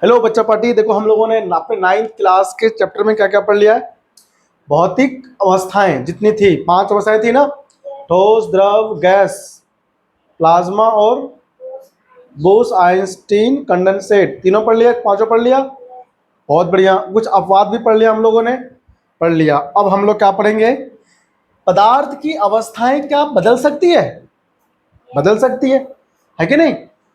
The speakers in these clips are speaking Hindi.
हेलो बच्चा पार्टी। देखो हम लोगों ने अपने 9th क्लास के चैप्टर में क्या क्या पढ़ लिया है। भौतिक अवस्थाएं जितनी थी, 5 अवस्थाएं थी ना, ठोस, द्रव, गैस, प्लाज्मा और बोस आइंस्टीन कंडेंसेट, तीनों पढ़ लिया, पांचों पढ़ लिया। बहुत बढ़िया। कुछ अपवाद भी पढ़ लिया हम लोगों ने, पढ़ लिया। अब हम लोग क्या पढ़ेंगे, पदार्थ की अवस्थाएं क्या बदल सकती है, बदल सकती है कि नहीं।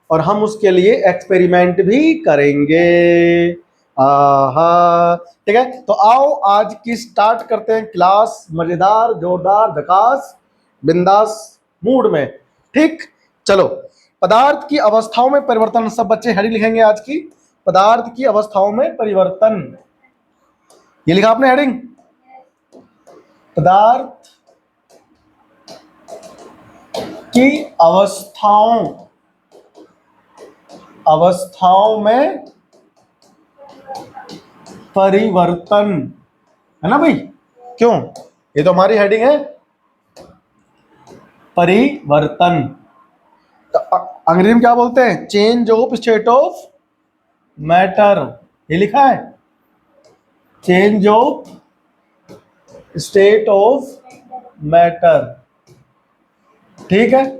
और हम उसके लिए एक्सपेरिमेंट भी करेंगे। आहा, ठीक है। तो आओ आज की स्टार्ट करते हैं क्लास, मजेदार, जोरदार, झकास, बिंदास मूड में। ठीक, चलो। पदार्थ की अवस्थाओं में परिवर्तन, सब बच्चे हेडिंग लिखेंगे आज की, पदार्थ की अवस्थाओं में परिवर्तन। ये लिखा आपने हेडिंग, पदार्थ की अवस्थाओं में परिवर्तन, है ना भाई। क्यों, ये तो हमारी हेडिंग है, परिवर्तन। तो अंग्रेजी में क्या बोलते हैं, change of state of matter. ये लिखा है, change of state of matter. ठीक है,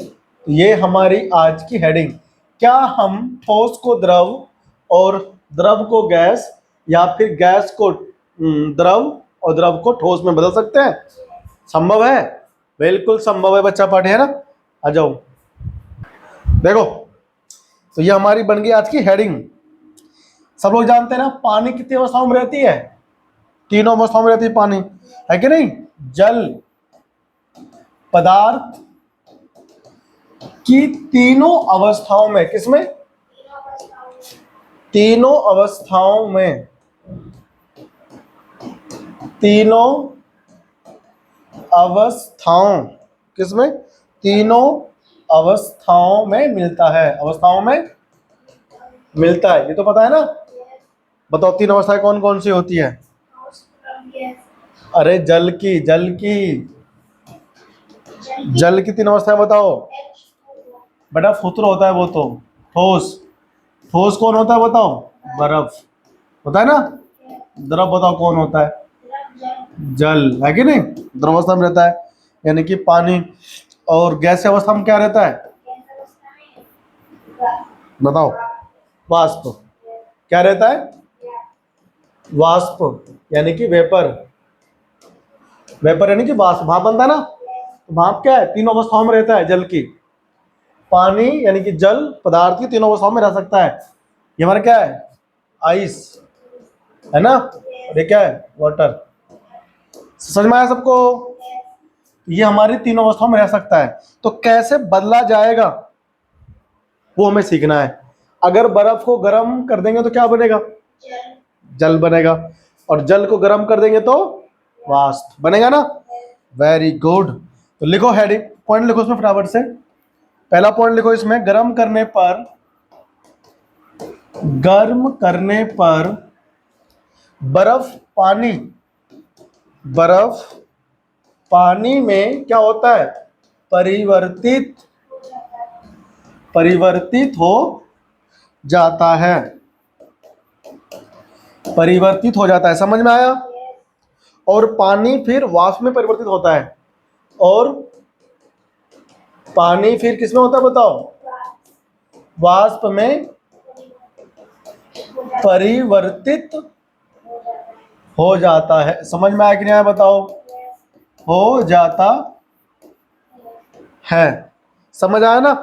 ये हमारी आज की हेडिंग। क्या हम ठोस को द्रव और द्रव को गैस, या फिर गैस को द्रव और द्रव को ठोस में बदल सकते हैं? संभव है, बिल्कुल संभव है बच्चा पार्टी, है ना। आ जाओ, देखो। तो ये हमारी बन गई आज की हेडिंग। सब लोग जानते हैं ना, पानी कितनी अवस्थाओं में रहती है? तीनों अवस्थाओं में रहती है पानी, है कि नहीं। जल पदार्थ की तीनों अवस्थाओं में, किसमें? तीनों अवस्थाओं में, तीनों अवस्थाओं, किसमें? तीनों अवस्थाओं में मिलता है, अवस्थाओं में मिलता है, ये तो पता है ना। बताओ तीन अवस्थाएं कौन कौन सी होती है? अरे जल की तीन अवस्थाएं बताओ बेटा। फुत्र होता है वो तो। ठोस कौन होता है बताओ? बर्फ होता है ना। द्रव बताओ कौन होता है? जल, है कि नहीं। द्रव अवस्था में रहता है, यानी कि पानी। और गैस अवस्था में क्या रहता है बताओ? वाष्प। क्या रहता है? वाष्प, यानी कि वेपर यानी कि वाष्प, भाप बनता है ना। तो भाप क्या है? तीनों अवस्थाओं में रहता है जल की। पानी यानी कि जल पदार्थ की तीनों अवस्थाओं में रह सकता है। ये हमारा क्या है? आइस, है ना। और ये क्या है? वाटर। समझ में आया सबको? ये हमारी तीनों अवस्थाओं में रह सकता है। तो कैसे बदला जाएगा वो हमें सीखना है। अगर बर्फ को गर्म कर देंगे तो क्या बनेगा? जल बनेगा। और जल को गर्म कर देंगे तो वाष्प बनेगा ना। Very good. तो लिखो हेडिंग, पॉइंट लिखो इसमें फटाफट से। पहला पॉइंट लिखो इसमें, गर्म करने पर बर्फ पानी में क्या होता है? परिवर्तित हो जाता है। परिवर्तित हो जाता है, समझ में आया। और पानी फिर वाष्प में परिवर्तित होता है। और पानी फिर किसमें होता है बताओ? वाष्प में परिवर्तित हो जाता है। समझ में आया कि नहीं आया बताओ? हो जाता है, समझ आया ना।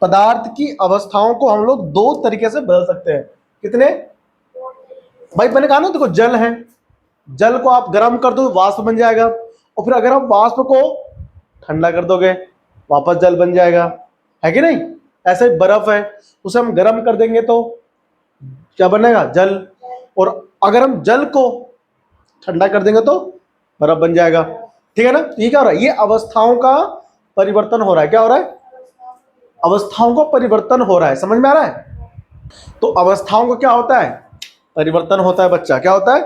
पदार्थ की अवस्थाओं को हम लोग दो तरीके से बदल सकते हैं। कितने भाई? मैंने कहा ना, देखो जल है, जल को आप गर्म कर दो वाष्प बन जाएगा। और फिर अगर आप वाष्प को ठंडा कर दोगे वापस जल बन जाएगा, है कि नहीं। ऐसे बर्फ है, उसे हम गर्म कर देंगे तो क्या बनेगा? जल। और अगर हम जल को ठंडा कर देंगे तो बर्फ बन जाएगा, ठीक है ना। ये क्या हो रहा है? ये अवस्थाओं का परिवर्तन हो रहा है। क्या हो रहा है? अवस्थाओं का परिवर्तन हो रहा है, समझ में आ रहा है। तो अवस्थाओं को क्या होता है? परिवर्तन होता है बच्चा। क्या होता है?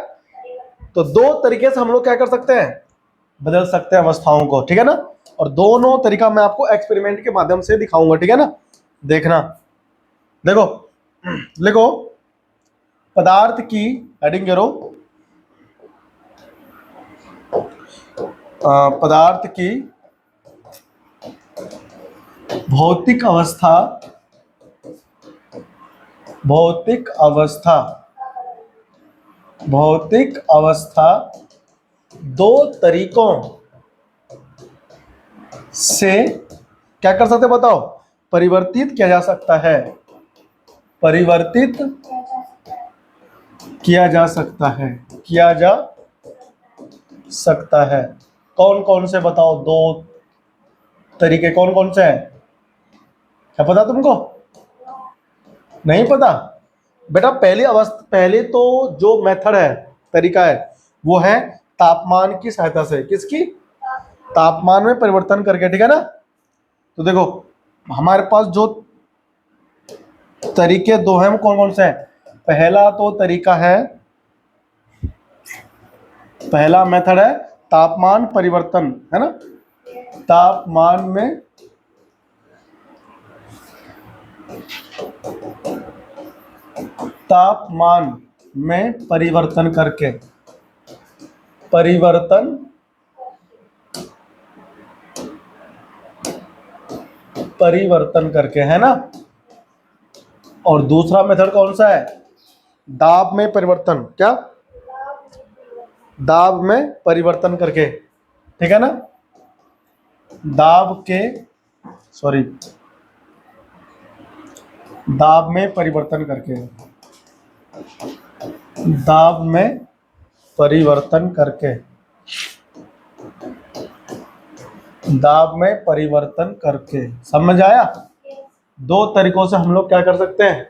तो दो तरीके से हम लोग क्या कर सकते हैं? बदल सकते हैं अवस्थाओं को, ठीक है ना। और दोनों तरीका मैं आपको एक्सपेरिमेंट के माध्यम से दिखाऊंगा, ठीक है ना। देखना, देखो लिखो, पदार्थ की हेडिंग करो, पदार्थ की भौतिक अवस्था, भौतिक अवस्था, भौतिक अवस्था दो तरीकों से क्या कर सकते बताओ, परिवर्तित किया जा सकता है, परिवर्तित किया जा सकता है, किया जा सकता है। कौन कौन से बताओ, दो तरीके कौन कौन से हैं, क्या पता तुमको, नहीं पता बेटा? पहले तो जो मेथड है, तरीका है, वो है तापमान की सहायता से। किसकी? तापमान में परिवर्तन करके, ठीक है ना। तो देखो हमारे पास जो तरीके दो हैं वो कौन कौन से हैं? पहला तो तरीका है, पहला मेथड है तापमान परिवर्तन, है ना। तापमान में परिवर्तन करके, परिवर्तन करके, है ना। और दूसरा मेथड कौन सा है? दाब में परिवर्तन। क्या? दाब में परिवर्तन करके, ठीक है ना। दाब में परिवर्तन करके, दाब में परिवर्तन करके, दाब में परिवर्तन करके, समझ आया? दो तरीकों से हम लोग क्या कर सकते हैं,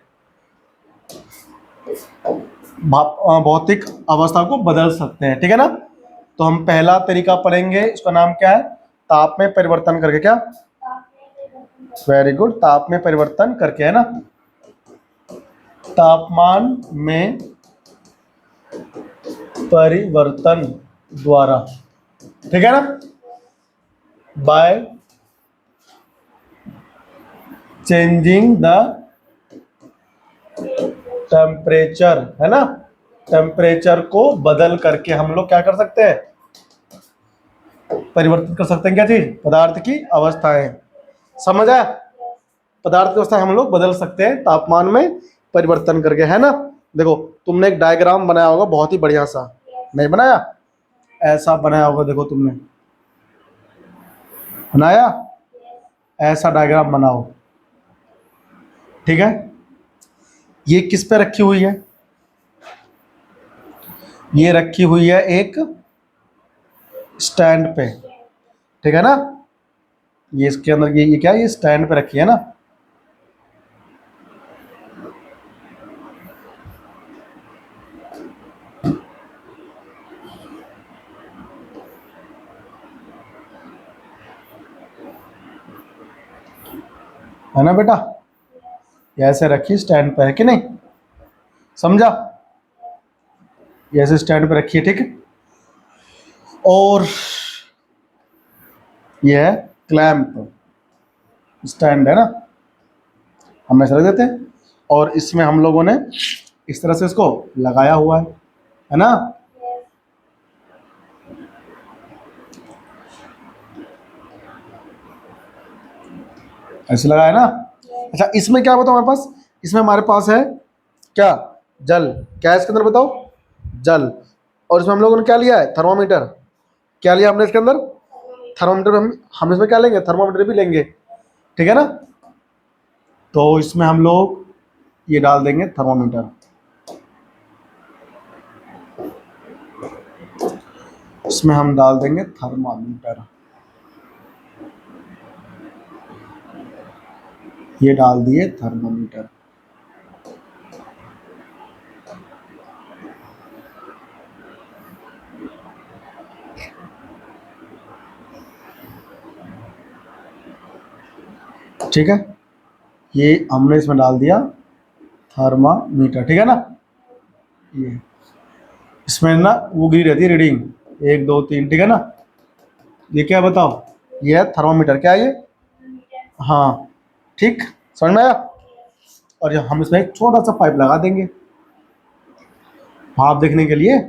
भौतिक अवस्था को बदल सकते हैं, ठीक है ना। तो हम पहला तरीका पढ़ेंगे, इसका नाम क्या है? ताप में परिवर्तन करके। क्या? वेरी गुड, ताप में परिवर्तन करके, है ना। तापमान में परिवर्तन द्वारा, ठीक है ना, बाय चेंजिंग द टेम्परेचर, है ना। टेम्परेचर को बदल करके हम लोग क्या कर सकते हैं, परिवर्तित कर सकते हैं। क्या चीज? पदार्थ की अवस्थाएं। समझ आया? पदार्थ की अवस्था हम लोग बदल सकते हैं तापमान में परिवर्तन करके, है ना। देखो तुमने एक डायग्राम बनाया होगा बहुत ही बढ़िया सा, नहीं बनाया? ऐसा बनाया होगा, देखो तुमने बनाया, ऐसा डायग्राम बनाओ, ठीक है। ये किस पे रखी हुई है? ये रखी हुई है एक स्टैंड पे, ठीक है ना। ये इसके अंदर ये क्या है, ये स्टैंड पे रखी है ना। है ना बेटा, ये ऐसे रखी स्टैंड पे, है कि नहीं? समझा? ये ऐसे स्टैंड पे रखी है, ठीक है। और ये है क्लैंप, स्टैंड, है ना, हम ऐसे रख देते हैं। और इसमें हम लोगों ने इस तरह से इसको लगाया हुआ है ना। ऐसे लगाया ना। अच्छा इसमें क्या बताओ हमारे पास, इसमें हमारे पास है क्या? जल। क्या है इसके अंदर बताओ? जल। और इसमें हम लोगों ने क्या लिया है? थर्मामीटर। क्या लिया हमने इसके अंदर? थर्मामीटर। हम इसमें क्या लेंगे? थर्मामीटर भी लेंगे, ठीक है ना। तो इसमें हम लोग ये डाल देंगे थर्मामीटर, इसमें हम डाल देंगे थर्मामीटर, ये डाल दिए थर्मामीटर। ठीक है, ये हमने इसमें डाल दिया थर्मामीटर, ठीक है ना। ये इसमें ना वो गिरी रहती है रीडिंग 1 2 3, ठीक है ना। ये क्या बताओ? ये है थर्मामीटर। क्या है ये? हाँ ठीक, समझ में आया? और हम इसमें एक छोटा सा पाइप लगा देंगे भाप देखने के लिए,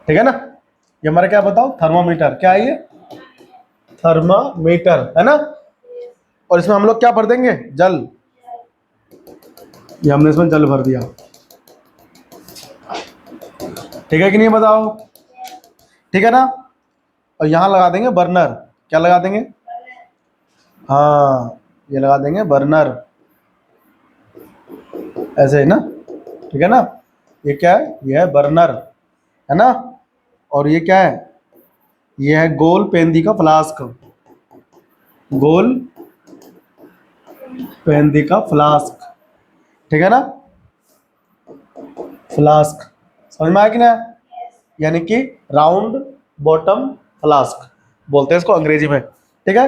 ठीक है ना। ये हमारा क्या बताओ, थर्मामीटर। क्या है ये? थर्मामीटर, है ना। और इसमें हम लोग क्या भर देंगे? जल। ये हमने इसमें जल भर दिया, ठीक है कि नहीं, बताओ। ठीक है ना। और यहाँ लगा देंगे बर्नर। क्या लगा देंगे? हाँ, ये लगा देंगे बर्नर, ऐसे ही ना, ठीक है ना। ये क्या है? ये है बर्नर, है ना। और ये क्या है? ये है गोल पेंदी का फ्लास्क, गोल पेंदी का फ्लास्क, ठीक है ना। फ्लास्क समझ में आया कि ना? यानी कि राउंड बॉटम फ्लास्क बोलते हैं इसको अंग्रेजी में, ठीक है।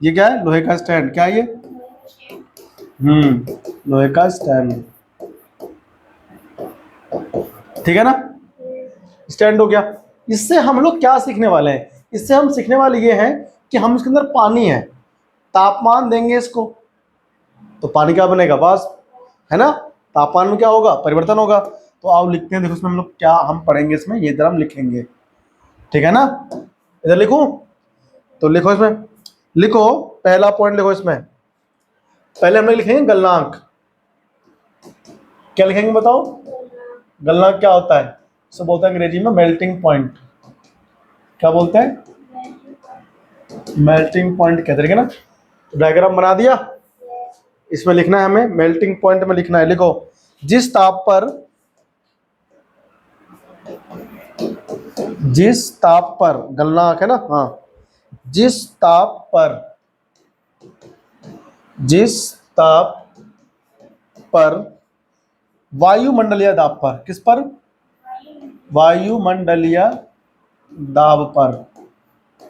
ये क्या है? लोहे का स्टैंड। क्या है ये? लोहे का स्टैंड, ठीक है ना। स्टैंड हो गया। इससे हम लोग क्या सीखने वाले हैं? इससे हम सीखने वाले ये हैं कि हम इसके अंदर पानी है, तापमान देंगे इसको तो पानी क्या बनेगा? वाष्प, है ना। तापमान में क्या होगा? परिवर्तन होगा। तो आओ लिखते हैं, देखो इसमें हम लोग क्या हम पढ़ेंगे इसमें, ये इधर हम लिखेंगे, ठीक है ना। इधर लिखूं? तो लिखो इसमें, लिखो पहला पॉइंट लिखो इसमें। पहले हम लोग लिखेंगे गलनांक। क्या लिखेंगे बताओ? गलनांक क्या होता है? इसे बोलते हैं अंग्रेजी में मेल्टिंग पॉइंट। क्या बोलते हैं? मेल्टिंग पॉइंट कहते हैं, ठीक है ना। तो डायग्राम बना दिया। इसमें लिखना है हमें, मेल्टिंग पॉइंट में लिखना है, लिखो जिस ताप पर, जिस ताप पर गलनांक है ना, हाँ, जिस ताप पर, जिस ताप पर वायुमंडलीय दाब पर, किस पर? वायुमंडलीय दाब पर,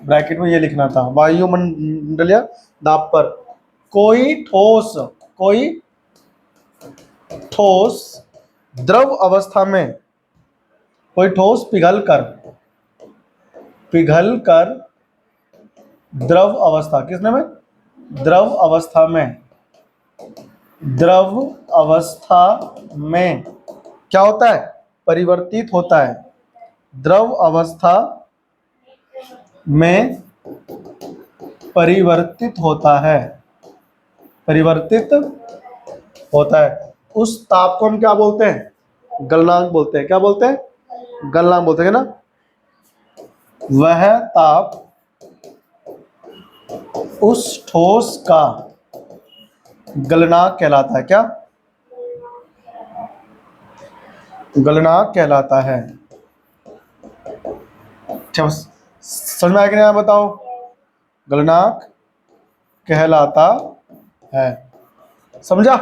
ब्रैकेट में ये लिखना था, वायुमंडलीय दाब पर कोई ठोस, कोई ठोस द्रव अवस्था में, कोई ठोस पिघल कर, पिघल कर द्रव अवस्था, किसने में? द्रव अवस्था में, द्रव अवस्था में क्या होता है? परिवर्तित होता है। द्रव अवस्था में परिवर्तित होता है, परिवर्तित होता है। उस ताप को हम क्या बोलते हैं? गलनांक बोलते हैं। क्या बोलते हैं? गलनांक बोलते हैं ना। वह ताप उस ठोस का गलनांक कहलाता है। क्या? गलनांक कहलाता है। समझ में आया कि नहीं? बताओ। गलनांक कहलाता है, समझा?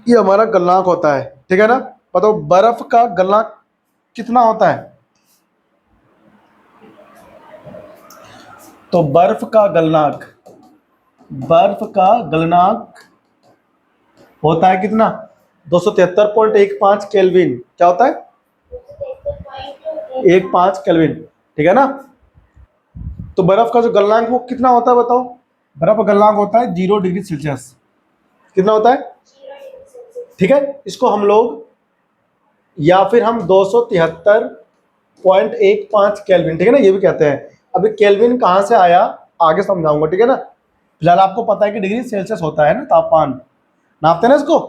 ये हमारा गलनांक होता है, ठीक है ना। बताओ बर्फ का गलनांक कितना होता है? तो बर्फ का गलनांक, बर्फ का गलनांक होता है कितना? 273.15 केल्विन। क्या होता है? 15 केल्विन, ठीक है ना। तो बर्फ का जो गलनांक वो कितना होता है बताओ? बर्फ का गलनांक होता है 0 डिग्री सेल्सियस। कितना होता है? ठीक है। इसको हम लोग, या फिर हम 273.15 केल्विन, ठीक है ना, ये भी कहते हैं। अभी केल्विन कहाँ से आया आगे समझाऊंगा, ठीक है ना। फिलहाल आपको पता है कि डिग्री सेल्सियस होता है ना, तापमान नापते हैं ना इसको,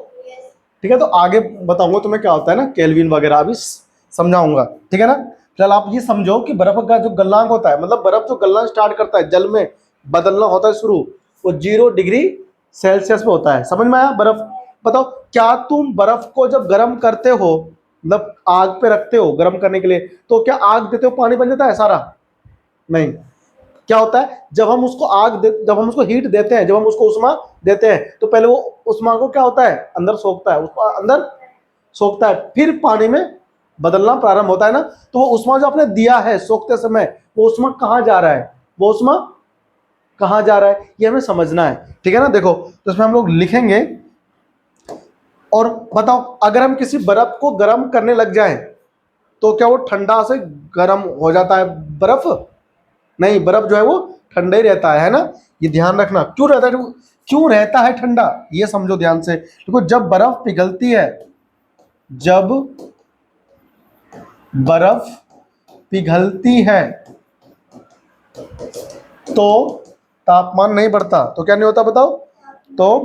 ठीक है। तो आगे बताऊंगा तुम्हें क्या होता है ना, केल्विन वगैरह अभी समझाऊंगा, ठीक है ना। फिलहाल आप ये समझो कि बर्फ का जो गलनांक होता है, मतलब बर्फ जो गलना स्टार्ट करता है, जल में बदलना होता है शुरू, वो 0 डिग्री सेल्सियस पे होता है। समझ में आया? बर्फ, बताओ क्या तुम बर्फ को जब गर्म करते हो, मतलब आग पे रखते हो गर्म करने के लिए, तो क्या आग देते हो पानी बन जाता है सारा? नहीं। क्या होता है, जब हम उसको जब हम उसको हीट देते हैं, जब हम उसको उष्मा देते हैं, तो पहले वो उष्मा को क्या होता है, अंदर सोखता है, उसको अंदर सोखता है, फिर पानी में बदलना प्रारंभ होता है ना। तो वो उष्मा जो आपने दिया है सोखते समय, वो उष्मा कहाँ जा रहा है, वो उष्मा कहाँ जा रहा है, ये हमें समझना है, ठीक है ना। देखो तो इसमें हम लोग लिखेंगे। और बताओ अगर हम किसी बर्फ को गर्म करने लग जाएं, तो क्या वो ठंडा से गर्म हो जाता है बर्फ? नहीं, बर्फ जो है वो ठंडा ही रहता है ना, ये ध्यान रखना। क्यों रहता है ठंडा, ये समझो ध्यान से। देखो जब बर्फ पिघलती है, जब बर्फ पिघलती है तो तापमान नहीं बढ़ता। तो क्या नहीं होता बताओ? तो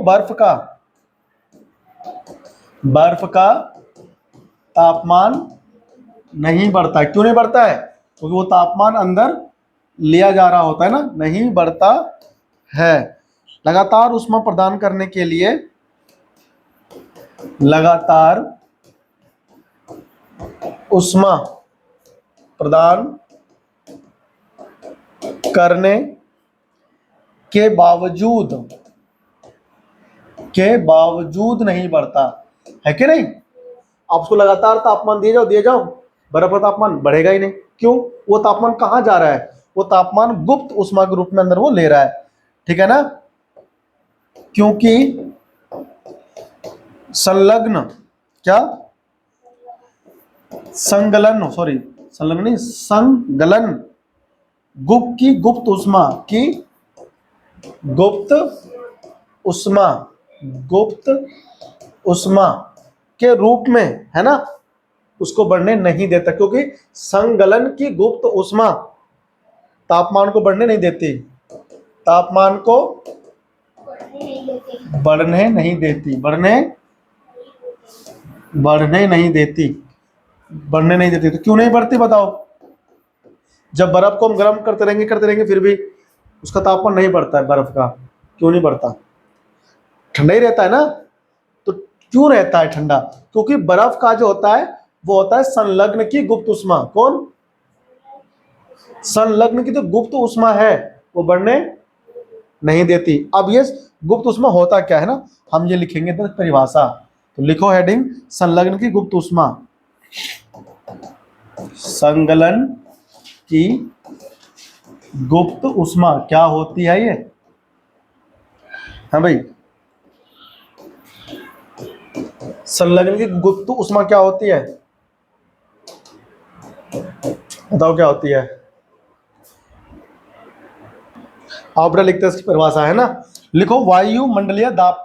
बर्फ का तापमान नहीं बढ़ता। क्यों नहीं बढ़ता है? क्योंकि वो तापमान अंदर लिया जा रहा होता है ना, नहीं बढ़ता है। लगातार ऊष्मा प्रदान करने के लिए, लगातार ऊष्मा प्रदान करने के बावजूद नहीं बढ़ता है कि नहीं। आप उसको लगातार तापमान दिए जाओ, बर्फ का तापमान बढ़ेगा ही नहीं। क्यों? वो तापमान कहाँ जा रहा है? वो तापमान गुप्त ऊष्मा के रूप में अंदर वो ले रहा है, ठीक है ना। क्योंकि संलग्न, क्या संगलन, सॉरी संलग्न नहीं, संगलन गुप्त ऊष्मा के रूप में, है ना, उसको बढ़ने नहीं देता। क्योंकि संगलन की गुप्त ऊष्मा तापमान को बढ़ने नहीं देती, तापमान को बढ़ने नहीं देती, बढ़ने नहीं देती। तो क्यों नहीं बढ़ती बताओ? जब बर्फ को हम गर्म करते रहेंगे फिर भी उसका तापमान नहीं बढ़ता है। बर्फ का क्यों नहीं बढ़ता? ठंडा ही रहता है ना। तो क्यों रहता है ठंडा? क्योंकि बर्फ का जो होता है वो होता है संलग्न की गुप्त ऊष्मा। कौन? संलग्न की जो गुप्त ऊष्मा है वो बढ़ने नहीं देती। अब ये गुप्त ऊष्मा होता क्या है ना, हम ये लिखेंगे तो परिभाषा। तो लिखो हेडिंग, संलग्न की गुप्त ऊष्मा। संगलन की गुप्त ऊष्मा क्या होती है ये? हाँ भाई, संलग्न की गुप्त ऊष्मा क्या होती है? बताओ क्या होती है? आप लिखते हैं इसकी परिभाषा, है ना। लिखो, वायुमंडलीय दाब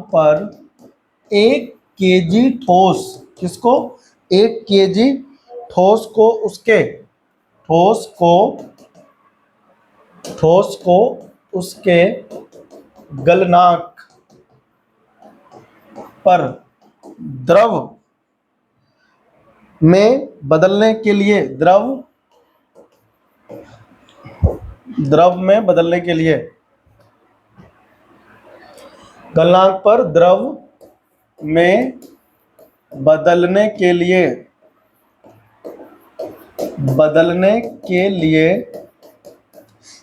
पर 1 केजी ठोस, किसको? 1 केजी ठोस को उसके गलनांक पर द्रव में बदलने के लिए, गलनांक पर द्रव में बदलने के लिए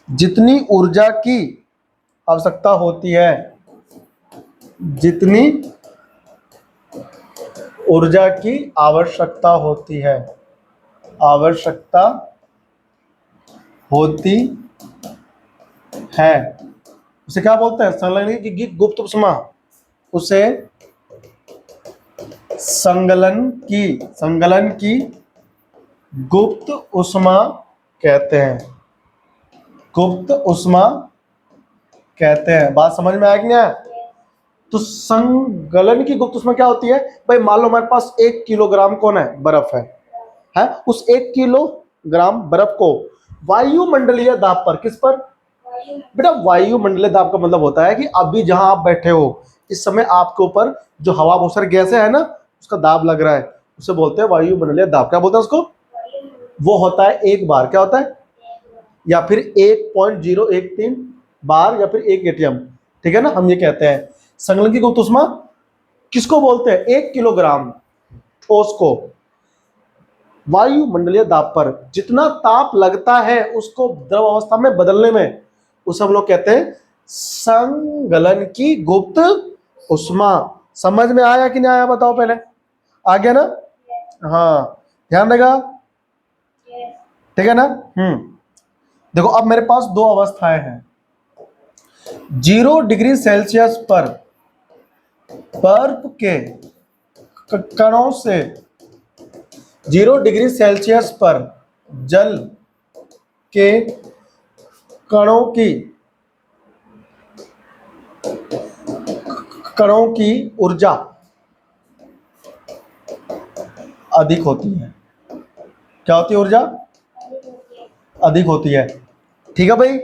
जितनी ऊर्जा की आवश्यकता होती है, उसे क्या बोलते हैं? संलग्न की गुप्त ऊष्मा। उसे संगलन की गुप्त ऊष्मा कहते हैं। बात समझ में आया कि नहीं आया? तो संगलन की गुप्त ऊष्मा क्या होती है भाई? मान लो हमारे पास 1 किलोग्राम कौन है? बर्फ है। उस 1 किलोग्राम बर्फ को वायुमंडलीय दाब पर, किस पर बेटा? वायुमंडलीय दाब का मतलब होता है कि अभी जहां आप बैठे हो इस समय आपके ऊपर जो हवा बहुत सारी गैसें है ना, उसका दाब लग रहा है, उसे बोलते हैं वायुमंडलीय दाब। क्या बोलते हैं उसको? वो होता है 1 बार, क्या होता है? या फिर 1.013 बार, या फिर 1 एटीएम, ठीक है ना। हम ये कहते हैं संलग्न की गुप्त ऊष्मा किसको बोलते हैं? 1 किलोग्राम ठोस को वायुमंडलीय दाब पर जितना ताप लगता है उसको द्रव अवस्था में बदलने में, उसे हम लोग कहते हैं संगलन की गुप्त ऊष्मा। समझ में आया कि नहीं आया बताओ पहले? आ गया ना? हाँ, ध्यान देगा, ठीक है ना। देखो अब मेरे पास 2 अवस्थाएं हैं। 0 डिग्री सेल्सियस पर बर्फ के कणों से 0 डिग्री सेल्सियस पर जल के कणों की ऊर्जा अधिक होती है। क्या होती है? ऊर्जा अधिक होती है। ठीक है भाई,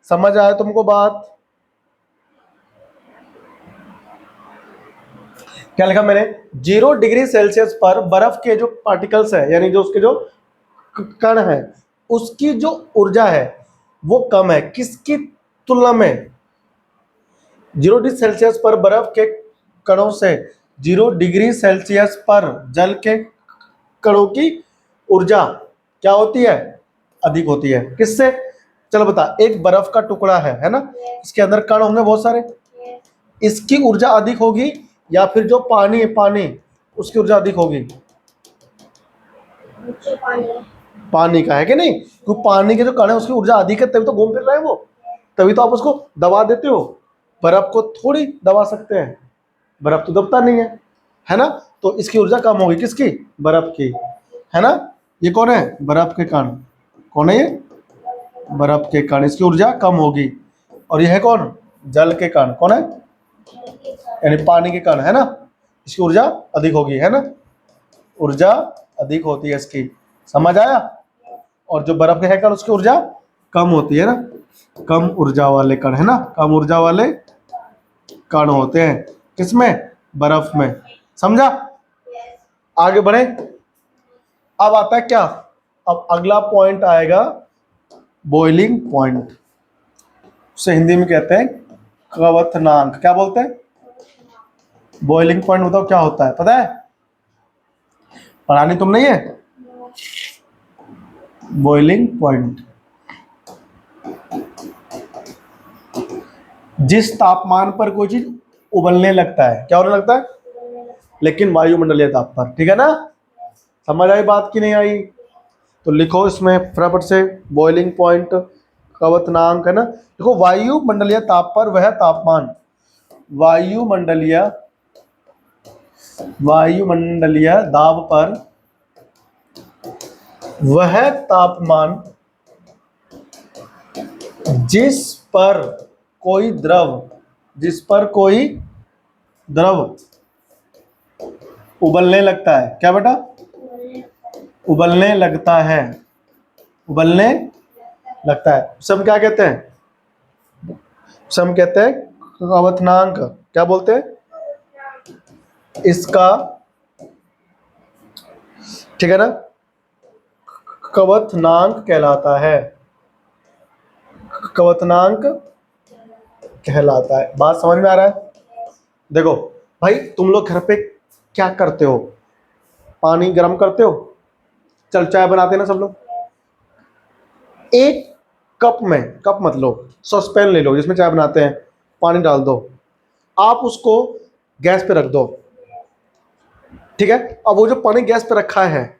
समझ आया तुमको बात? क्या लिखा मैंने? 0 डिग्री सेल्सियस पर बर्फ के जो पार्टिकल्स है, यानी जो उसके जो कण है, उसकी जो ऊर्जा है वो कम है। किसकी तुलना में? 0 डिग्री सेल्सियस पर बर्फ के कणों से 0 डिग्री सेल्सियस पर जल के कणों की ऊर्जा क्या होती है? अधिक होती है। किससे? चलो बता, एक बर्फ का टुकड़ा है ना, इसके अंदर कण होंगे बहुत सारे, इसकी ऊर्जा अधिक होगी या फिर जो पानी है, पानी, उसकी ऊर्जा अधिक होगी? पानी का है कि नहीं? क्योंकि पानी के जो कण है उसकी ऊर्जा अधिक है, तभी तो घूम फिर रहे हैं वो, तभी तो आप उसको दबा देते हो। बर्फ को थोड़ी दबा सकते हैं, बर्फ तो दबता नहीं है ना? तो इसकी ऊर्जा कम होगी। किसकी? बर्फ की, है ना? ये कौन है? बर्फ के कण। कौन है ये? बर्फ के कण, इसकी ऊर्जा कम होगी। और यह है कौन? जल के कण। कौन है? यानी पानी के कण, है ना? इसकी ऊर्जा अधिक होगी, है ना? ऊर्जा अधिक होती है इसकी। समझ आया? और जो बर्फ के है कण उसकी ऊर्जा कम होती है ना, कम ऊर्जा वाले कण, है ना? कम ऊर्जा वाले कण होते हैं किसमें? बर्फ में। समझा? आगे बढ़े। अब आता है क्या? अब अगला पॉइंट आएगा बॉइलिंग पॉइंट। उसे हिंदी में कहते हैं क्वथनांक। क्या बोलते हैं? बॉइलिंग पॉइंट बताओ क्या होता है, पता है? पढ़ानी तुम नहीं है? बॉइलिंग पॉइंट, जिस तापमान पर कोई चीज उबलने लगता है। क्या होने लगता है? लेकिन वायुमंडलीय ताप पर। ठीक है ना? समझ आई बात की नहीं आई? तो लिखो इसमें फटाफट से बॉइलिंग पॉइंट, क्वथनांक, है ना? देखो, वायुमंडलीय ताप पर वह तापमान, वायुमंडलीय दाब पर वह तापमान जिस पर कोई द्रव उबलने लगता है। क्या बेटा? उबलने लगता है, उबलने लगता है। सब क्या कहते हैं? सब कहते हैं क्वथनांक। क्या बोलते हैं इसका? ठीक है ना? क्वथनांक कहलाता है, क्वथनांक कहलाता है। बात समझ में आ रहा है? देखो भाई, तुम लोग घर पे क्या करते हो? पानी गर्म करते हो, चल चाय बनाते हैं ना सब लोग। एक कप में, कप मत लो, सॉसपैन ले लो जिसमें चाय बनाते हैं, पानी डाल दो, आप उसको गैस पे रख दो। ठीक है? अब वो जो पानी गैस पे रखा है,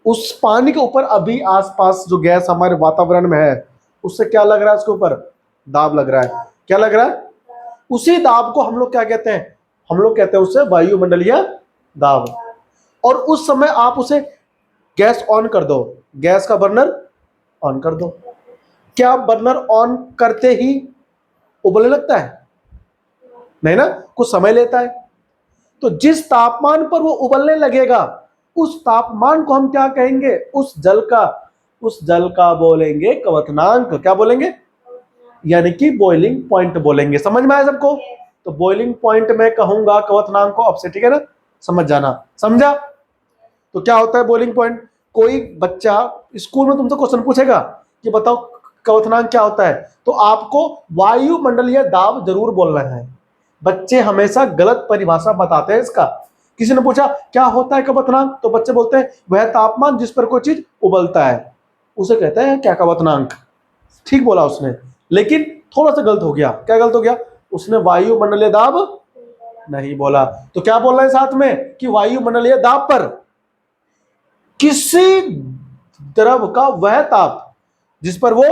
उस पानी के ऊपर अभी आसपास जो गैस हमारे वातावरण में है, उससे क्या लग रहा है? उसके ऊपर दाब लग रहा है। क्या लग रहा है? उसी दाब को हम लोग क्या कहते हैं? हम लोग कहते हैं उसे वायुमंडलीय दाब। और उस समय आप उसे गैस ऑन कर दो, गैस का बर्नर ऑन कर दो। क्या बर्नर ऑन करते ही उबलने लगता है? नहीं ना, कुछ समय लेता है। तो जिस तापमान पर वो उबलने लगेगा, उस तापमान को हम क्या कहेंगे? उस जल का बोलेंगे क्वथनांक। क्या बोलेंगे? यानी कि बॉइलिंग पॉइंट बोलेंगे। समझ में आया सबको? तो बॉइलिंग पॉइंट में कहूंगा क्वथनांक को आपसे। ठीक है ना? समझ जाना। समझा? तो क्या होता है बॉइलिंग पॉइंट? कोई बच्चा स्कूल में तुमसे क्वेश्चन पूछेगा कि बताओ क्वथनांक क्या होता है, तो आपको वायुमंडलीय दाब जरूर बोलना है। बच्चे हमेशा गलत परिभाषा बताते हैं इसका। किसी ने पूछा क्या होता है क्वथनांक, तो बच्चे बोलते हैं वह तापमान जिस पर कोई चीज उबलता है, उसे कहते हैं क्या? क्वथनांक। ठीक बोला उसने, लेकिन थोड़ा सा गलत हो गया। क्या गलत हो गया? उसने वायुमंडलीय दाब नहीं बोला। तो क्या बोल रहे हैं साथ में? कि वायुमंडलीय दाब पर किसी द्रव का वह ताप जिस पर वो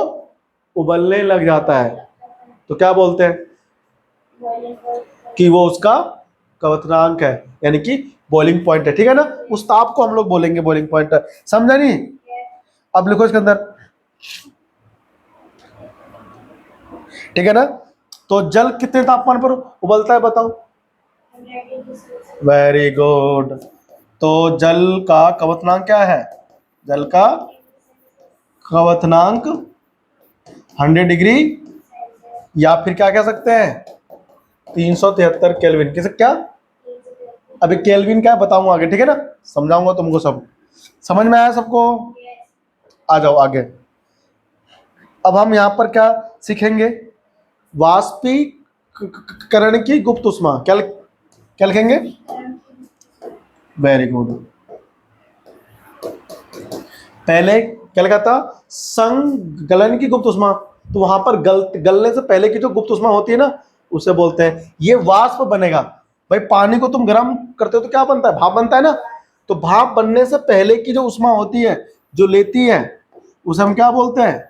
उबलने लग जाता है, तो क्या बोलते हैं? कि वो उसका क्वथनांक है, यानी कि बॉइलिंग पॉइंट है, ठीक है ना। उस ताप को हम लोग बोलेंगे बॉइलिंग पॉइंट, समझा नहीं। अब लिखो इसके अंदर, ठीक है ना। तो जल कितने तापमान पर उबलता है बताओ। Very good. तो जल का क्वथनांक क्या है? जल का क्वथनांक 100 डिग्री, या फिर क्या कह सकते हैं 373 केल्विन। किसे क्या? अभी केल्विन क्या बताऊंगा आगे, ठीक है ना, समझाऊंगा तुमको। सब समझ में आया सबको? आ जाओ आगे। अब हम यहाँ पर क्या सीखेंगे? वाष्पीकरण की गुप्त उष्मा। क्या क्या लिखेंगे? Very good. पहले क्या लिखा था? संगलन की गुप्त उष्मा। तो वहां पर गलने से पहले की जो गुप्त उष्मा होती है ना, उसे बोलते हैं। ये वाष्प बनेगा। भाई पानी को तुम गर्म करते हो तो क्या बनता है? भाप बनता है ना। तो भाप बनने से पहले की जो उष्मा होती है, जो लेती है, उसे हम क्या बोलते हैं?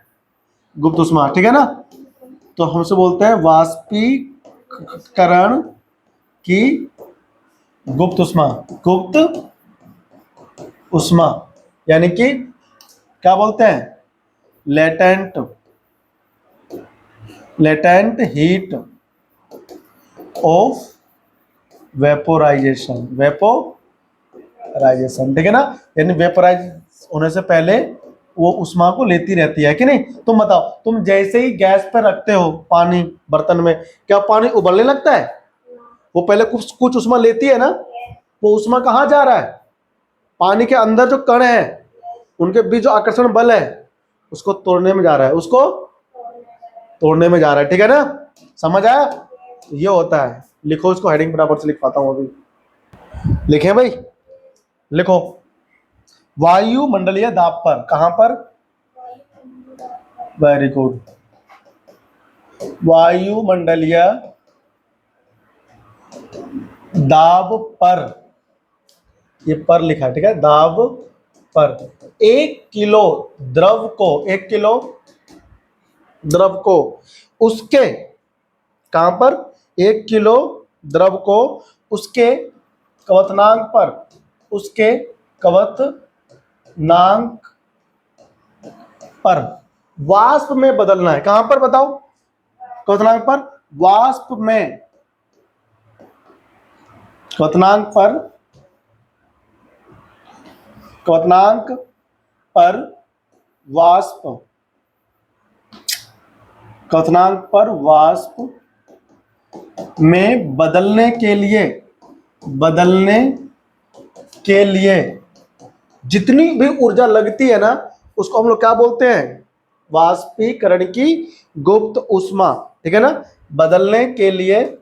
गुप्त उष्मा, ठीक है ना। तो हमसे बोलते हैं वाष्पीकरण की गुप्त उष्मा। गुप्त उष्मा यानी कि क्या बोलते हैं? Latent heat of vaporisation. ठीक है ना। यानी वेपोराइज होने से पहले वो उष्मा को लेती रहती है कि नहीं। तुम बताओ, तुम जैसे ही गैस पर रखते हो पानी बर्तन में, क्या पानी उबलने लगता है? वो पहले कुछ उष्मा लेती है ना। वो उष्मा कहाँ जा रहा है? पानी के अंदर जो कण है, उनके बीच जो आकर्षण बल है, उसको तोड़ने में जा रहा है, उसको तोड़ने में जा रहा है, ठीक है ना। समझ आया? ये होता है। लिखो इसको, हेडिंग बराबर से लिख पाता हूं अभी। लिखे भाई, लिखो। वायुमंडलीय दाब पर, कहां पर? Very good. वायुमंडलीय दाब पर, ये पर लिखा है, ठीक है। दाब पर 1 किलो द्रव को उसके, कहां पर? 1 किलो द्रव को उसके क्वथनांक पर वाष्प में बदलना है। कहां पर बताओ? क्वथनांक पर। क्वथनांक पर वाष्प में बदलने के लिए जितनी भी ऊर्जा लगती है ना, उसको हम लोग क्या बोलते हैं? वाष्पीकरण की गुप्त उष्मा, ठीक है ना। बदलने के लिए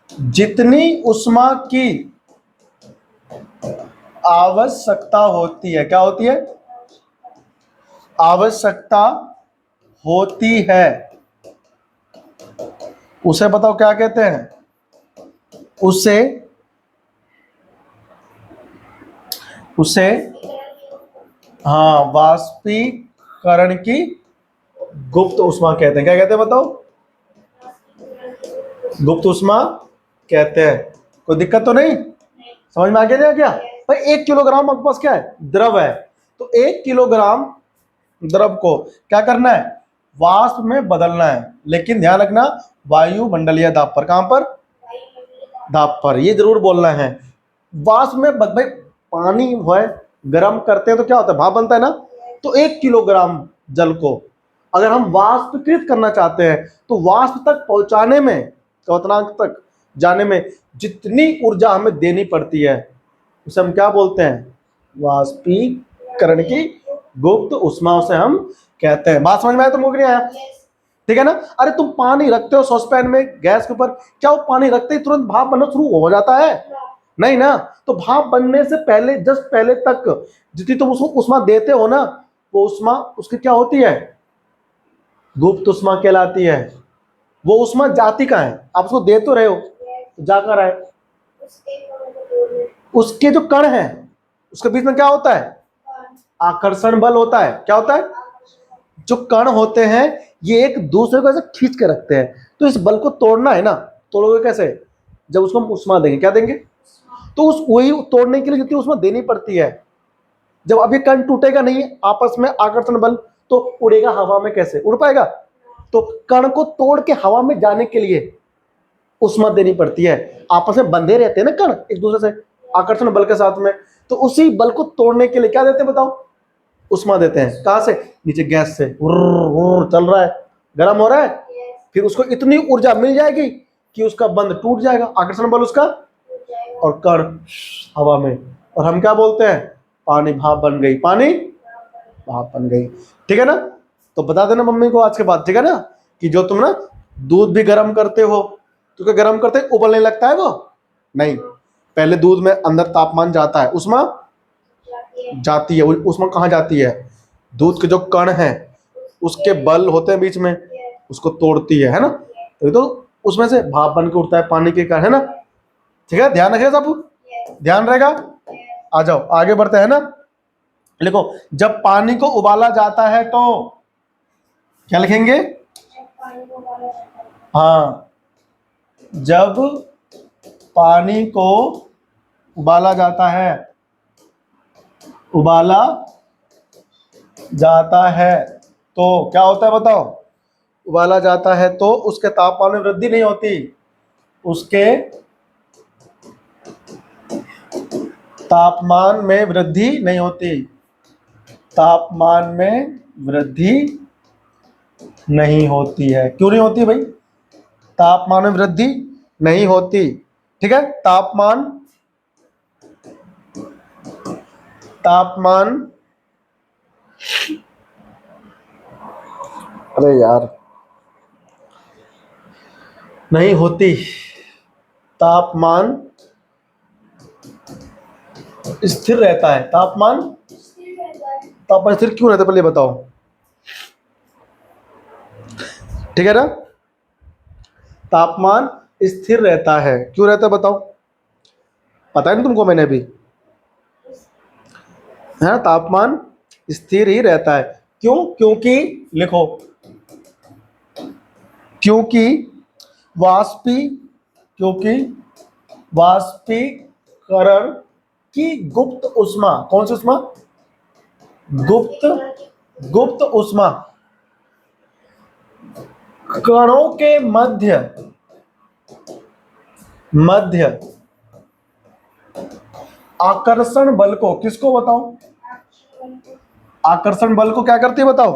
जितनी उष्मा की आवश्यकता होती है, क्या होती है? आवश्यकता होती है, उसे बताओ क्या कहते हैं? उसे हाँ, वाष्पीकरण की गुप्त उष्मा कहते हैं। क्या कहते हैं बताओ? गुप्त उष्मा कहते हैं। कोई दिक्कत तो नहीं? समझ में आ गया क्या? भाई 1 किलोग्राम आपके पास क्या है? द्रव है। तो 1 किलोग्राम द्रव को क्या करना है? वाष्प में बदलना है। लेकिन ध्यान रखना, वायुमंडलीय दाब पर। कहां पर? दाब पर। ये जरूर बोलना है। वाष्प में भाई पानी है, गर्म करते हैं तो क्या होता है? भाप बनता है ना। तो 1 किलोग्राम जल को अगर हम वाष्पीकृत करना चाहते हैं, तो वाष्प तक पहुंचाने में, क्वथनांक तक जाने में जितनी ऊर्जा हमें देनी पड़ती है, उसे हम क्या बोलते हैं? वाष्पीकरण की गुप्त उष्मा उसे हम कहते हैं। बात समझ में आया तुमको कि नहीं आया? ठीक है ना। अरे तुम पानी रखते हो सॉसपैन में गैस के ऊपर, क्या वो पानी रखते ही तुरंत भाप बनना शुरू हो जाता है? नहीं ना। तो भाप बनने से पहले, जस्ट पहले तक जितनी तुम उसको उष्मा देते हो ना, वो उष्मा उसकी क्या होती है? गुप्त उष्मा कहलाती है। वो उष्मा जाती कहाँ है? आप उसको दे तो रहे हो, तो जा कर है उसके जो कण है, उसके बीच में क्या होता है? आकर्षण बल होता है। क्या होता है? जो कण होते हैं, ये एक दूसरे को ऐसे खींच के रखते हैं। तो इस बल को तोड़ना है ना, तोड़ोगे कैसे? जब उसको हम उष्मा देंगे, क्या देंगे, तो उस वही तोड़ने के लिए जितनी उष्मा देनी पड़ती है। जब अब ये कण टूटेगा नहीं आपस में आकर्षण बल, तो उड़ेगा हवा में, कैसे उड़ पाएगा? तो कण को तोड़ के हवा में जाने के लिए उष्मा देनी पड़ती है। आपस में बंधे रहते हैं ना कण एक दूसरे से आकर्षण बल के साथ में, तो उसी बल को तोड़ने के लिए क्या देते हैं बताओ? उष्मा देते हैं। कहां से? नीचे गैस से चल रहा है, गर्म हो रहा है, फिर उसको इतनी ऊर्जा मिल जाएगी कि उसका बंध टूट जाएगा, आकर्षण बल उसका, और कण हवा में, और हम क्या बोलते हैं? पानी भाप बन गई, पानी भाप बन गई। ठीक है ना? तो बता देना मम्मी को आज के बाद, ठीक है ना, कि जो तुम ना दूध भी गर्म करते हो तो क्या गर्म करते उबलने लगता है? वो नहीं, पहले दूध में अंदर तापमान जाता है, उष्मा जाती है। उष्मा कहाँ जाती है? दूध के जो कण हैं उसके बल होते हैं बीच में, उसको तोड़ती है ना, तो उसमें से भाप बन के उठता है पानी के कण, है ना? ठीक है, ध्यान रखिएगा सब, ध्यान रहेगा। आ जाओ आगे बढ़ते हैं ना। लिखो, जब पानी को उबाला जाता है तो क्या लिखेंगे? हाँ, जब पानी को उबाला जाता है, उबाला जाता है तो क्या होता है बताओ? उबाला जाता है तो उसके तापमान में वृद्धि नहीं होती, उसके तापमान में वृद्धि नहीं होती, तापमान में वृद्धि नहीं होती है। क्यों नहीं होती भाई? तापमान में वृद्धि नहीं होती, ठीक है। तापमान अरे यार नहीं होती, तापमान स्थिर रहता है। तापमान स्थिर क्यों रहता है पहले बताओ, ठीक है ना? तापमान स्थिर रहता है, क्यों रहता है बताओ? पता है ना तुमको, मैंने अभी, है, तापमान स्थिर ही रहता है। क्यों? क्योंकि लिखो, क्योंकि वाष्पीकरण की गुप्त ऊष्मा, कौन सी ऊष्मा? गुप्त ऊष्मा कणों के मध्य आकर्षण बल को, किसको बताओ? आकर्षण बल को क्या करती है बताओ?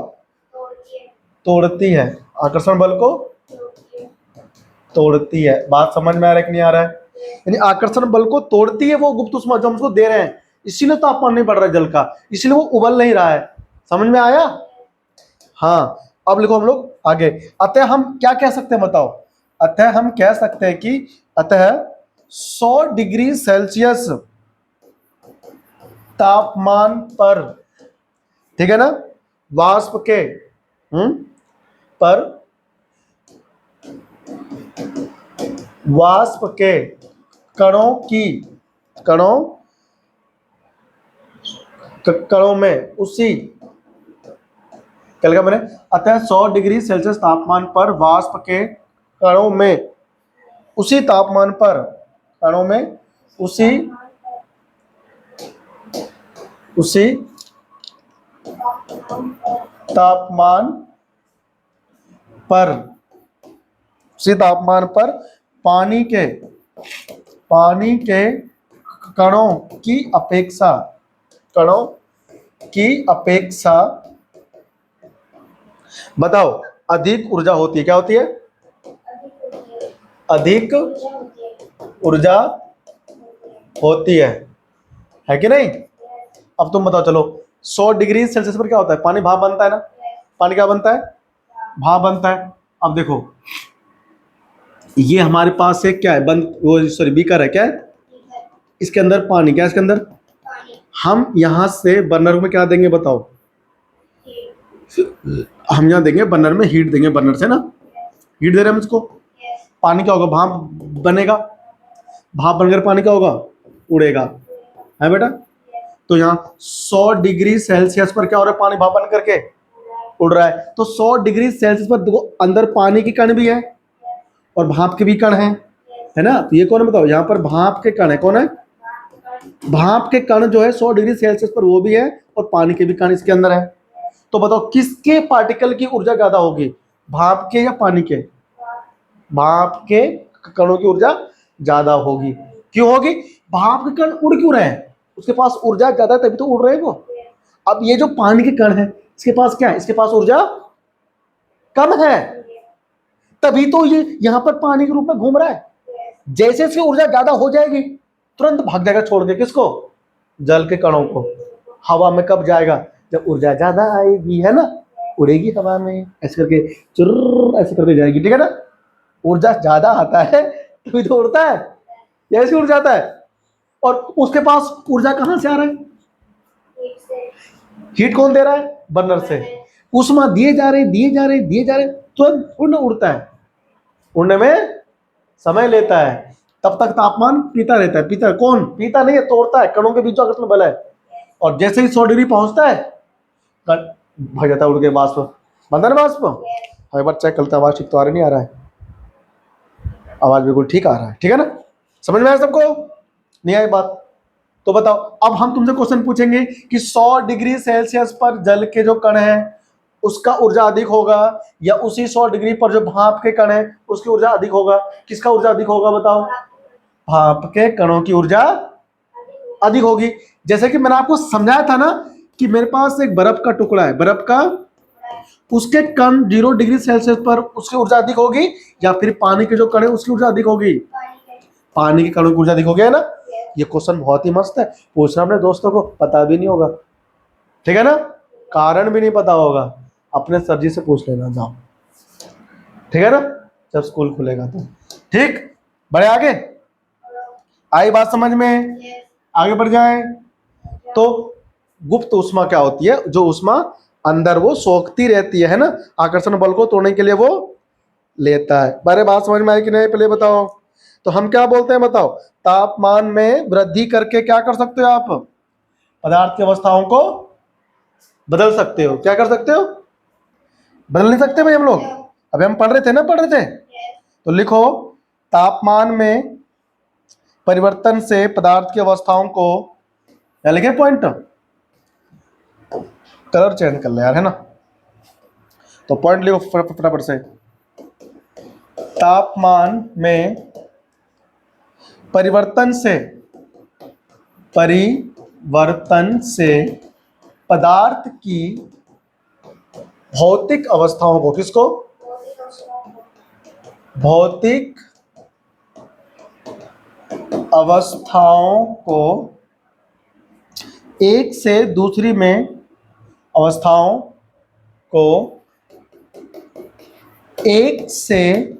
तोड़ती है। आकर्षण बल को तोड़ती है। बात समझ में आ रहा है कि नहीं आ रहा है? यानी आकर्षण बल को तोड़ती है वो गुप्त ऊष्मा जो हम उसको दे रहे हैं, इसीलिए तापमान नहीं बढ़ रहा है जल का, इसीलिए वो उबल नहीं रहा है। समझ में आया? हाँ, अब लिखो हम लोग आगे। अतः हम क्या कह सकते हैं बताओ? अतः हम कह सकते हैं कि अतः 100 डिग्री सेल्सियस तापमान पर, ठीक है ना, वाष्प के पर वाष्प के कणों में उसी, क्या लिखा मैंने? अतः 100 डिग्री सेल्सियस तापमान पर वाष्प के कणों में उसी तापमान पर, कणों में उसी तापमान पर पानी के कणों की अपेक्षा बताओ अधिक ऊर्जा होती है। क्या होती है? अधिक ऊर्जा होती है कि नहीं? अब तुम बताओ, चलो 100 डिग्री सेल्सियस पर क्या होता है? पानी भाप बनता है ना? पानी क्या बनता है? भाप बनता है। अब देखो, ये हमारे पास एक क्या है, बीकर है, क्या है? इसके अंदर पानी, क्या है इसके अंदर? हम यहां से बर्नर में क्या देंगे बताओ? हम यहाँ देंगे बर्नर में हीट देंगे, बर्नर से ना हीट दे रहे हैं हम इसको। पानी क्या होगा? भाप बनेगा, भाप बनकर पानी क्या होगा? उड़ेगा, है बेटा? तो यहाँ 100 डिग्री सेल्सियस पर क्या हो रहा है? पानी भाप बन करके उड़ रहा है। तो 100 डिग्री सेल्सियस पर देखो अंदर पानी की कण भी है और भाप के भी कण हैं, है ना। तो ये कौन है बताओ, यहाँ पर भाप के कण है, कौन है, भाप के कण जो है 100 डिग्री सेल्सियस पर वो भी है, और पानी के भी कण इसके अंदर है। तो बताओ किसके पार्टिकल की ऊर्जा ज्यादा होगी, भाप के या पानी के, भाप के कणों की ऊर्जा ज्यादा होगी। क्यों होगी, भाप के कण उड़ क्यों रहे हैं, उसके पास ऊर्जा ज्यादा है तभी तो उड़ रहे हैं वो। अब ये जो पानी के कण है इसके पास क्या है, इसके पास ऊर्जा कम है, तभी तो ये यहां पर पानी के रूप में घूम रहा है। जैसे इसकी ऊर्जा ज्यादा हो जाएगी तुरंत भाग जाएगा छोड़ के, किसको, जल के कणों को। हवा में कब जाएगा, जब ऊर्जा ज्यादा आएगी, है ना, उड़ेगी हवा में ऐसे करके, चुर्र ऐसे करके जाएगी, ठीक है ना। ऊर्जा ज्यादा आता है तभी तो उड़ता है, ऐसे उड़ जाता है। और उसके पास ऊर्जा कहां से आ रहा है, हीट कौन दे रहा है, बर्नर से। उष्मा दिए जा रहे दिए जा रहे दिए जा रहे, तुरंत उड़ता है। उड़ने में समय लेता है, तब तक तापमान पीता रहता है, पीता कौन, पीता नहीं है, तोड़ता है, कणों के बीच में बल है। और जैसे ही 100 डिग्री पहुंचता है भाग जाता है उड़ के, बाष्प बनता है ना, बाष्प। हर बार चेक करता है आवाज ठीक तो आ रही, नहीं आ रहा है, आवाज बिल्कुल ठीक आ रहा है, ठीक है ना, समझ में आया सबको, नहीं आई बात। तो बताओ, अब हम तुमसे क्वेश्चन पूछेंगे कि 100 डिग्री सेल्सियस पर जल के जो कण है उसका ऊर्जा अधिक होगा, या उसी 100 डिग्री पर जो भाप के कण है उसकी ऊर्जा अधिक होगा, किसका ऊर्जा अधिक होगा बताओ, भाप के कणों की ऊर्जा अधिक होगी। जैसे कि मैंने आपको समझाया था ना कि मेरे पास एक बर्फ का टुकड़ा है, बर्फ का, उसके कण 0 डिग्री सेल्सियस पर उसकी ऊर्जा अधिक होगी, या फिर पानी के जो कण है उसकी ऊर्जा अधिक होगी, पानी के कणों की ऊर्जा अधिक होगी, है ना। ये क्वेश्चन बहुत ही मस्त है, पूछना अपने दोस्तों को, पता भी नहीं होगा, ठीक है ना, कारण भी नहीं पता होगा, अपने सर जी से पूछ लेना जाओ, ठीक है ना, जब स्कूल खुलेगा तो। ठीक, बढ़े आगे, आई बात समझ में, आगे बढ़ जाए। तो गुप्त ऊष्मा क्या होती है, जो ऊष्मा अंदर वो सोखती रहती है ना, आकर्षण बल को तोड़ने के लिए वो लेता है। बारे बात समझ में आई कि नहीं, पहले बताओ। तो हम क्या बोलते हैं बताओ, तापमान में वृद्धि करके क्या कर सकते हो आप, पदार्थ की अवस्थाओं को बदल सकते हो, क्या कर सकते हो, बदल नहीं सकते भाई हम लोग, अभी हम पढ़ रहे थे ना, पढ़ रहे थे। तो लिखो, तापमान में परिवर्तन से पदार्थ की अवस्थाओं को, क्या लिखे पॉइंट, कलर चेंज कर ले यार, है ना। तो पॉइंट लिखो फटाफट से, तापमान में परिवर्तन से पदार्थ की भौतिक अवस्थाओं को, किसको, भौतिक अवस्थाओं को एक से दूसरी में, अवस्थाओं को एक से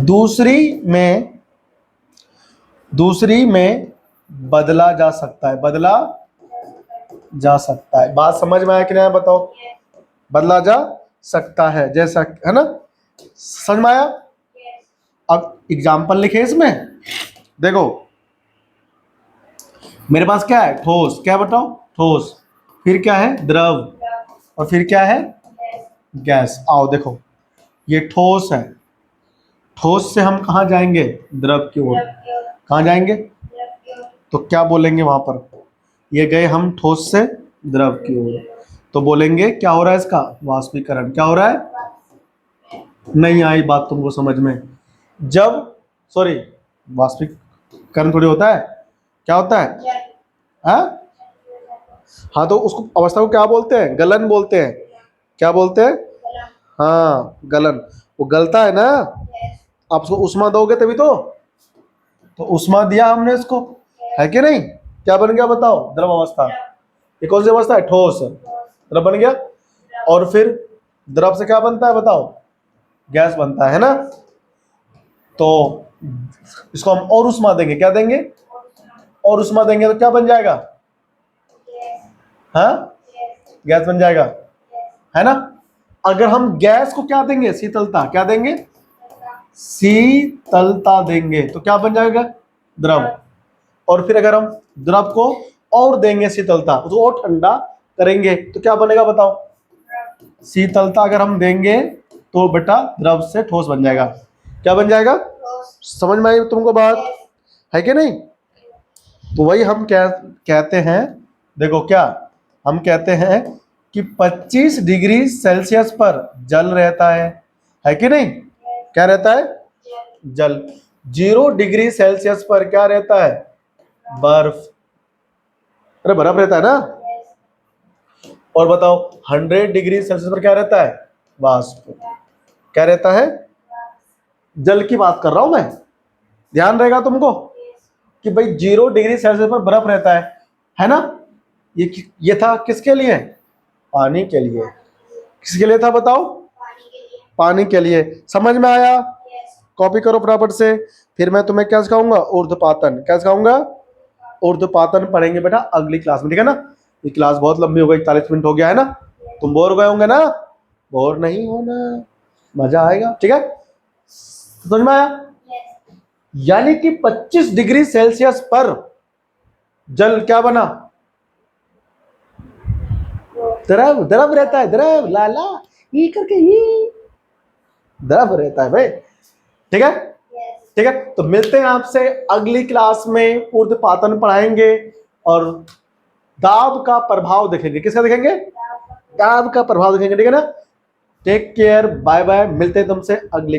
दूसरी में बदला जा सकता है, बदला जा सकता है। बात समझ में आया कि नहीं बताओ, बदला जा सकता है, जैसा, है ना, समझ में आया। अब एग्जाम्पल लिखे इसमें, देखो मेरे पास क्या है, ठोस, क्या बताओ, ठोस, फिर क्या है, द्रव, और फिर क्या है, गैस। आओ देखो, ये ठोस है, ठोस से हम कहाँ जाएंगे, द्रव की ओर, कहाँ जाएंगे, तो क्या बोलेंगे वहां पर, ये गए हम ठोस से द्रव की ओर, तो बोलेंगे क्या हो रहा है इसका, वाष्पीकरण। क्या हो रहा है, नहीं आई बात तुमको समझ में, जब, सॉरी, वाष्पीकरण थोड़ी होता है, क्या होता है, हाँ, तो उसको अवस्था को क्या बोलते हैं, गलन बोलते हैं, क्या बोलते हैं, हाँ गलन, वो गलता है ना, आप उसको उष्मा दोगे तभी तो उष्मा दिया हमने इसको, है कि नहीं, क्या बन गया बताओ, द्रव अवस्था। ये कौन सी अवस्था है, ठोस, द्रव बन गया। और फिर द्रव से क्या बनता है बताओ, गैस बनता है ना। तो इसको हम और उष्मा देंगे, क्या देंगे, और उष्मा देंगे तो क्या बन जाएगा, हाँ, गैस बन जाएगा, है ना। अगर हम गैस को क्या देंगे, शीतलता, क्या देंगे, शीतलता देंगे तो क्या बन जाएगा, द्रव। और फिर अगर हम द्रव को और देंगे शीतलता, उसको और ठंडा करेंगे तो क्या बनेगा बताओ, शीतलता अगर हम देंगे तो बेटा द्रव से ठोस बन जाएगा। क्या बन जाएगा? समझ में आई तुमको बात, है कि नहीं? तो वही हम कहते हैं, देखो क्या हम कहते हैं कि 25 डिग्री सेल्सियस पर जल रहता है कि नहीं? क्या रहता है? जल। 0 डिग्री सेल्सियस पर क्या रहता है? बर्फ। अरे बर्फ रहता है ना। और बताओ 100 डिग्री सेल्सियस पर क्या रहता है? वाष्प। क्या रहता है? जल की बात कर रहा हूं मैं, ध्यान रहेगा तुमको कि भाई 0 डिग्री सेल्सियस पर बर्फ रहता है ना? ये था किसके लिए? पानी के लिए। किसके लिए था बताओ? पानी के लिए। समझ में आया? कॉपी करो फटाफट से। फिर मैं तुम्हें क्या सिखाऊंगा? ऊर्ध्वपातन। क्या सिखाऊंगा? ऊर्ध्वपातन पढ़ेंगे बेटा अगली क्लास में, ठीक है ना? ये क्लास बहुत लंबी हो गई, 41 मिनट हो गया है ना? तुम बोर हो गए होंगे ना? बोर नहीं होना, मजा आएगा, ठीक है? समझ में आया? यानी कि 25 डिग्री सेल्सियस पर जल क्या बना? द्रव। द्रव रहता है, द्रव। लाला ये करके ये द्रव रहता है भाई, ठीक है? ठीक है, तो मिलते हैं आपसे अगली क्लास में। ऊर्ध्वपातन पढ़ाएंगे और दाब का प्रभाव देखेंगे। किसका देखेंगे? दाब का प्रभाव देखेंगे, ठीक है ना? Take care, bye bye. मिलते हैं तुमसे अगली